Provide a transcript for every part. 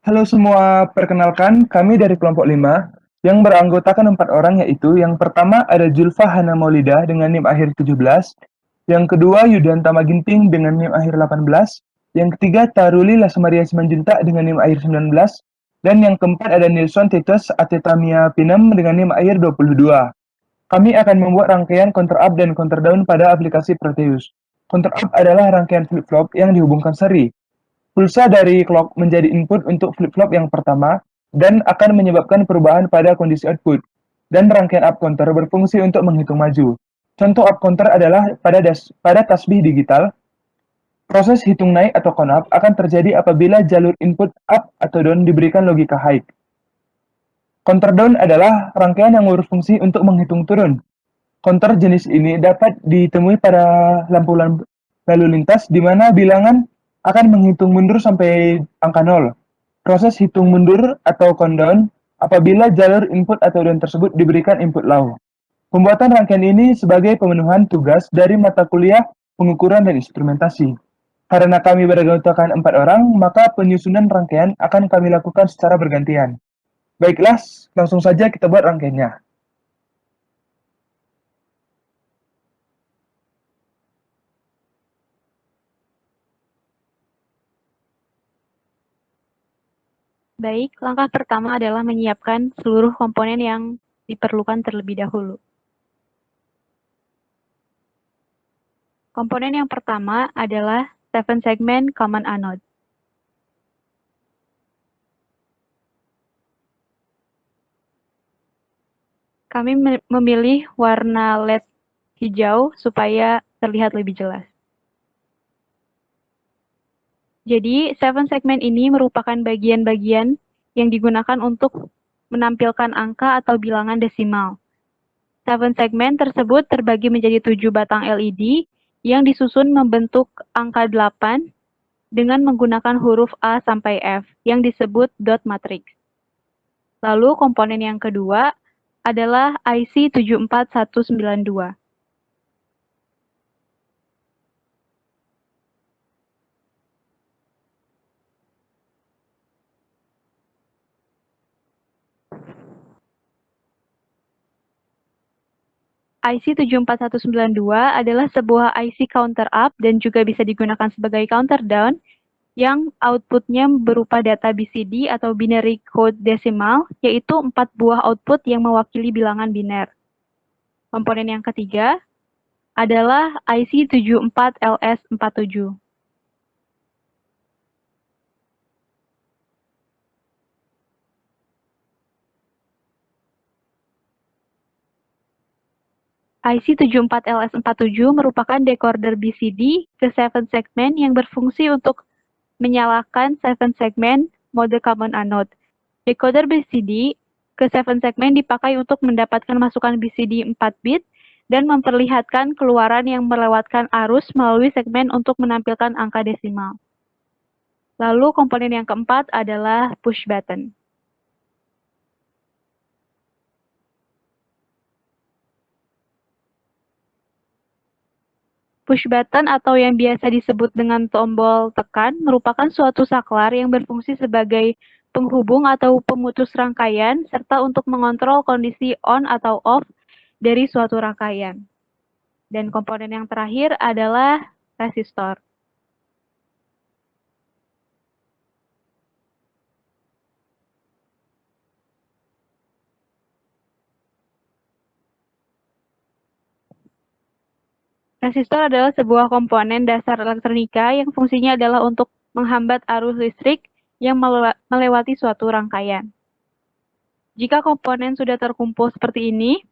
Halo semua, perkenalkan kami dari kelompok 5 yang beranggotakan 4 orang, yaitu yang pertama ada Julfa Hana Maulida dengan NIM akhir 17, yang kedua Yudhanta Maginting dengan NIM akhir 18, yang ketiga Taruli Lasmaria Simanjuntak dengan NIM akhir 19, dan yang keempat ada Nilson Titus Atetamia Pinem dengan NIM akhir 22. Kami akan membuat rangkaian counter up dan counter down pada aplikasi Proteus. Counter up adalah rangkaian flip-flop yang dihubungkan seri. Pulsa dari clock menjadi input untuk flip-flop yang pertama dan akan menyebabkan perubahan pada kondisi output. Dan rangkaian up counter berfungsi untuk menghitung maju. Contoh up counter adalah pada tasbih digital. Proses hitung naik atau count up akan terjadi apabila jalur input up atau down diberikan logika high. Counter down adalah rangkaian yang berfungsi untuk menghitung turun. Counter jenis ini dapat ditemui pada lampu lalu lintas di mana bilangan akan menghitung mundur sampai angka 0. Proses hitung mundur atau countdown apabila jalur input atau down tersebut diberikan input low. Pembuatan rangkaian ini sebagai pemenuhan tugas dari mata kuliah pengukuran dan instrumentasi. Karena kami beranggotakan 4 orang, maka penyusunan rangkaian akan kami lakukan secara bergantian. Baiklah, langsung saja kita buat rangkaiannya. Baik, langkah pertama adalah menyiapkan seluruh komponen yang diperlukan terlebih dahulu. Komponen yang pertama adalah 7 segment common anode. Kami memilih warna LED hijau supaya terlihat lebih jelas. Jadi, 7 segment ini merupakan bagian-bagian yang digunakan untuk menampilkan angka atau bilangan desimal. 7 segment tersebut terbagi menjadi 7 batang LED yang disusun membentuk angka 8 dengan menggunakan huruf A sampai F yang disebut dot matrix. Lalu komponen yang kedua adalah IC 74192. IC 74192 adalah sebuah IC counter up dan juga bisa digunakan sebagai counter down yang outputnya berupa data BCD atau binary code desimal, yaitu 4 buah output yang mewakili bilangan biner. Komponen yang ketiga adalah IC 74LS47. IC 74LS47 merupakan decoder BCD ke 7 segment yang berfungsi untuk menyalakan 7 segment mode common anode. Decoder BCD ke 7 segment dipakai untuk mendapatkan masukan BCD 4 bit dan memperlihatkan keluaran yang melewatkan arus melalui segmen untuk menampilkan angka desimal. Lalu komponen yang keempat adalah push button. Push button atau yang biasa disebut dengan tombol tekan merupakan suatu saklar yang berfungsi sebagai penghubung atau pemutus rangkaian serta untuk mengontrol kondisi on atau off dari suatu rangkaian. Dan komponen yang terakhir adalah resistor. Resistor adalah sebuah komponen dasar elektronika yang fungsinya adalah untuk menghambat arus listrik yang melewati suatu rangkaian. Jika komponen sudah terkumpul seperti ini,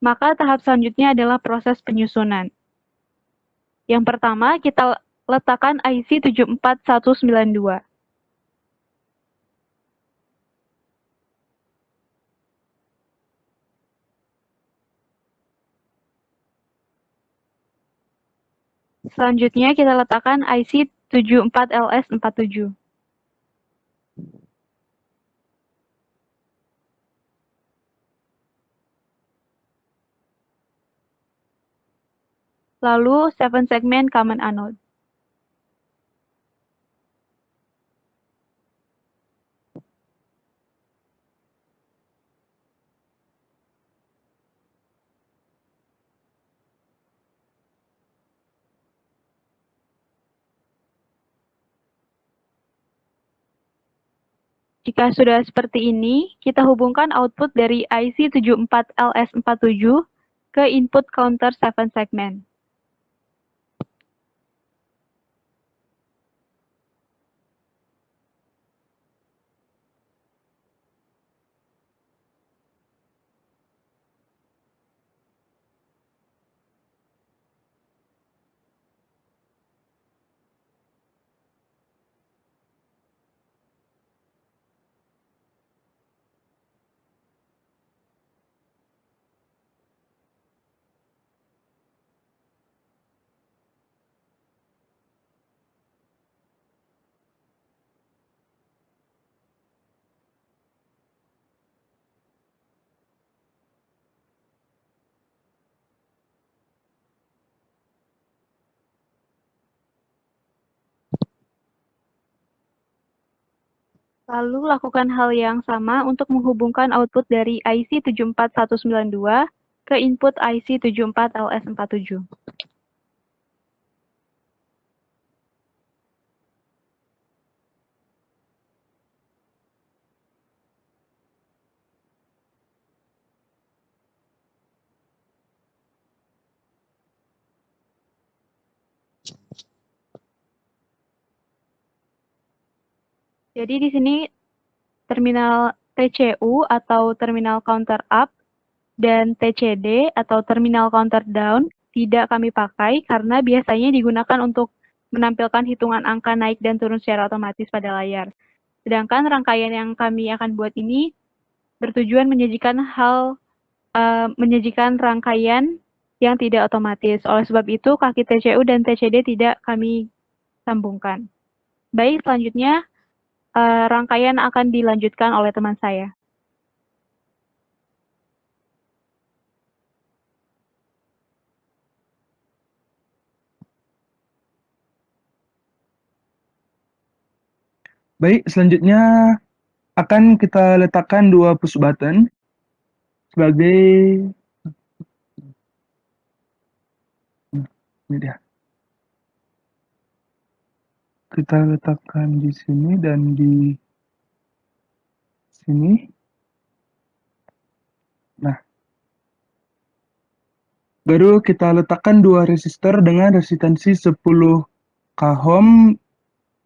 maka tahap selanjutnya adalah proses penyusunan. Yang pertama, kita letakkan IC 74192. Selanjutnya, kita letakkan IC 74LS47. Lalu, 7 segment common anode. Jika sudah seperti ini, kita hubungkan output dari IC74LS47 ke input counter 7 segment. Lalu lakukan hal yang sama untuk menghubungkan output dari IC74192 ke input IC74LS47. Jadi di sini terminal TCU atau terminal counter up dan TCD atau terminal counter down tidak kami pakai karena biasanya digunakan untuk menampilkan hitungan angka naik dan turun secara otomatis pada layar. Sedangkan rangkaian yang kami akan buat ini bertujuan menyajikan rangkaian yang tidak otomatis. Oleh sebab itu, kaki TCU dan TCD tidak kami sambungkan. Baik, selanjutnya rangkaian akan dilanjutkan oleh teman saya. Baik, selanjutnya akan kita letakkan dua push button sebagai ini dia. Kita letakkan di sini dan di sini. Nah, baru kita letakkan dua resistor dengan resistansi 10 k-ohm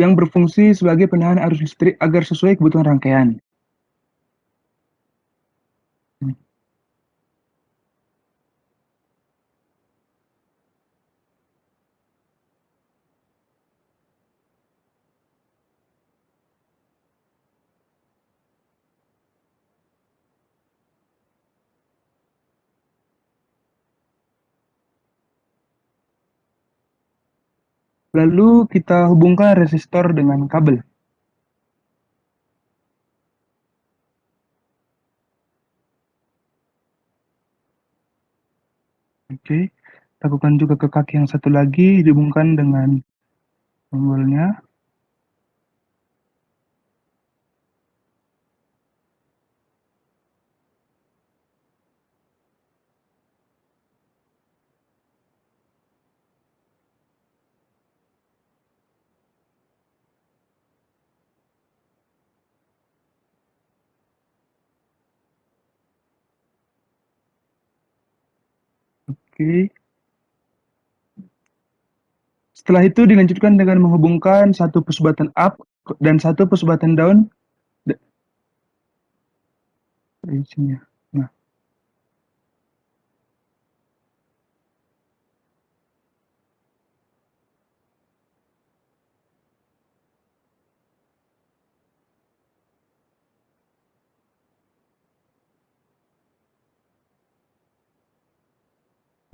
yang berfungsi sebagai penahan arus listrik agar sesuai kebutuhan rangkaian. Lalu kita hubungkan resistor dengan kabel. Oke, lakukan juga ke kaki yang satu lagi, dihubungkan dengan tombolnya. Oke. Setelah itu dilanjutkan dengan menghubungkan satu push button up dan satu push button down dari sini. Nah,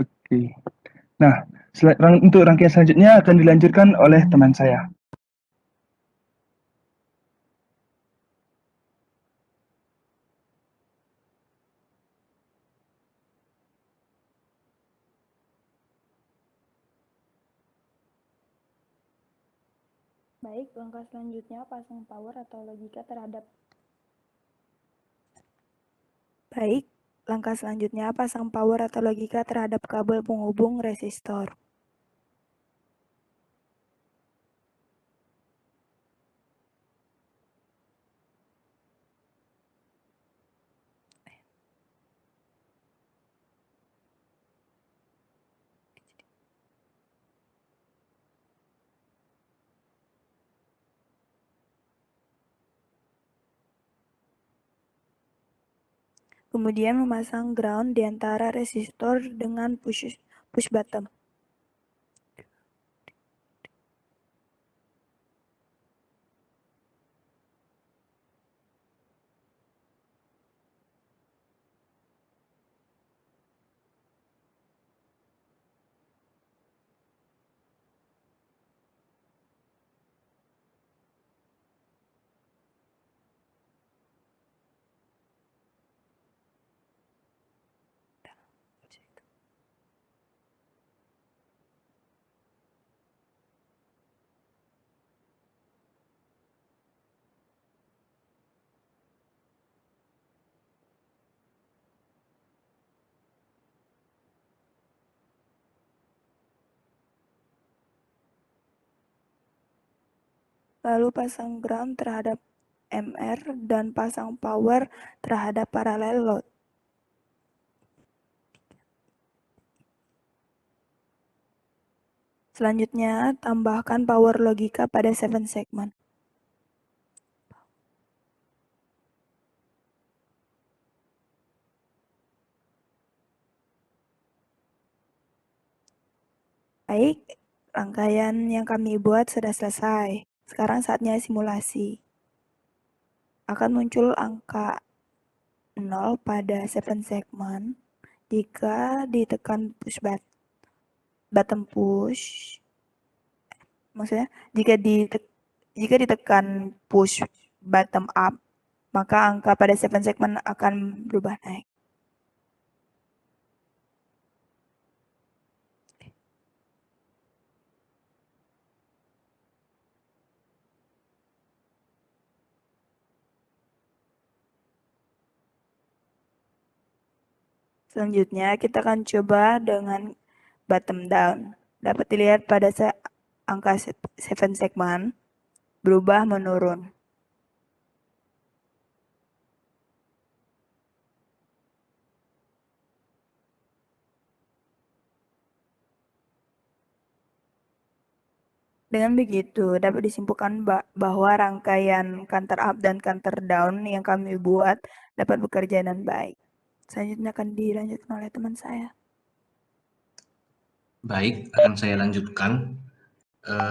oke. Nah, untuk rangkaian selanjutnya akan dilanjutkan oleh teman saya. Baik, langkah selanjutnya pasang power atau logika terhadap kabel penghubung resistor. Kemudian memasang ground di antara resistor dengan push button. Lalu pasang ground terhadap MR dan pasang power terhadap parallel load. Selanjutnya, tambahkan power logika pada 7 segmen. Baik, rangkaian yang kami buat sudah selesai. Sekarang saatnya simulasi. Akan muncul angka 0 pada 7 segmen jika ditekan button push. Maksudnya, jika ditekan push bottom up, maka angka pada 7 segmen akan berubah naik. Selanjutnya, kita akan coba dengan bottom down. Dapat dilihat pada angka 7 segmen berubah menurun. Dengan begitu, dapat disimpulkan bahwa rangkaian counter up dan counter down yang kami buat dapat bekerja dengan baik. Selanjutnya akan dilanjutkan oleh teman saya. Baik, akan saya lanjutkan.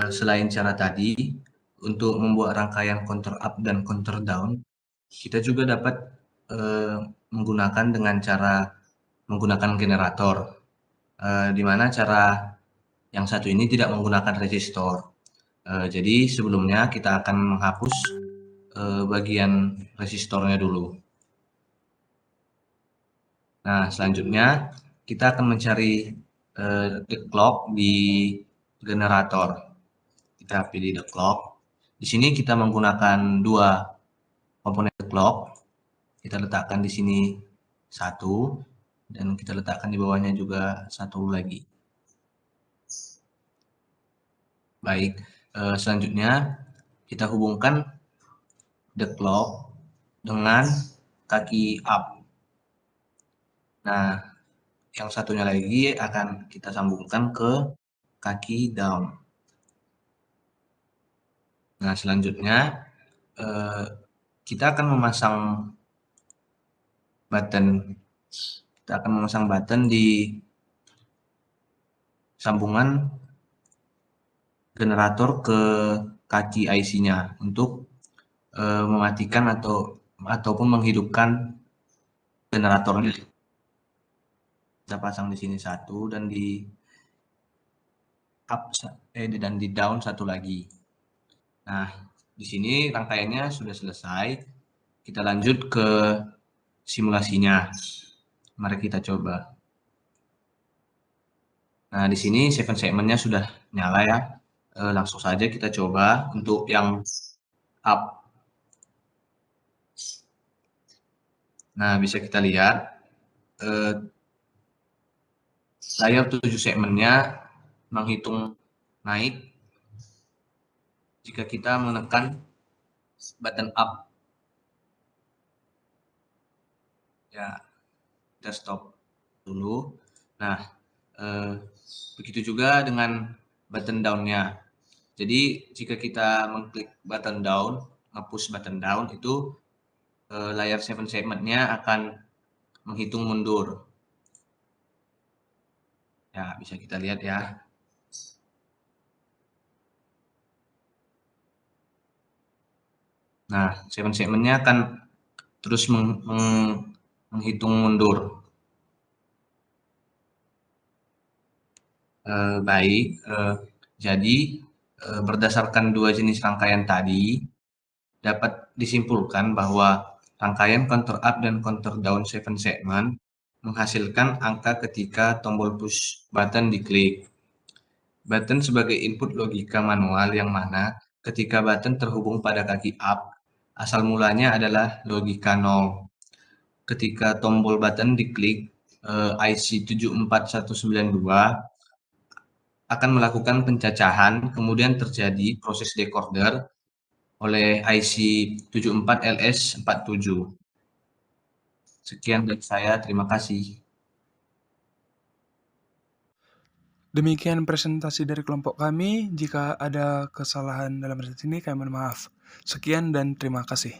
Selain cara tadi, untuk membuat rangkaian counter up dan counter down, kita juga dapat menggunakan dengan cara menggunakan generator, di mana cara yang satu ini tidak menggunakan resistor. Jadi sebelumnya kita akan menghapus bagian resistornya dulu. Nah, selanjutnya kita akan mencari the clock di generator. Kita pilih the clock. Di sini kita menggunakan dua komponen the clock. Kita letakkan di sini satu dan kita letakkan di bawahnya juga satu lagi. Baik, selanjutnya kita hubungkan the clock dengan kaki up. Nah, yang satunya lagi akan kita sambungkan ke kaki down. Nah, selanjutnya kita akan memasang button di sambungan generator ke kaki IC-nya untuk mematikan ataupun menghidupkan generatornya. Kita pasang di sini satu dan di up dan di down satu lagi. Nah, di sini rangkaiannya sudah selesai. Kita lanjut ke simulasinya. Mari kita coba. Nah, di sini 7 segmennya sudah nyala ya. Langsung saja kita coba untuk yang up. Nah, bisa kita lihat layar 7 segmennya menghitung naik jika kita menekan button up. Ya, kita stop dulu. Nah, begitu juga dengan button down-nya. Jadi jika kita mengklik button down, nge-push button down, itu layar 7 segment-nya akan menghitung mundur. Ya, bisa kita lihat ya. Nah, 7 segmentnya akan terus menghitung mundur. Baik, jadi berdasarkan dua jenis rangkaian tadi, dapat disimpulkan bahwa rangkaian counter up dan counter down 7 segment menghasilkan angka ketika tombol push button diklik. Button sebagai input logika manual yang mana ketika button terhubung pada kaki up, asal mulanya adalah logika 0. Ketika tombol button diklik, IC 74192 akan melakukan pencacahan, kemudian terjadi proses decoder oleh IC 74LS47. Sekian dari saya, terima kasih. Demikian presentasi dari kelompok kami. Jika ada kesalahan dalam presentasi ini, kami mohon maaf. Sekian dan terima kasih.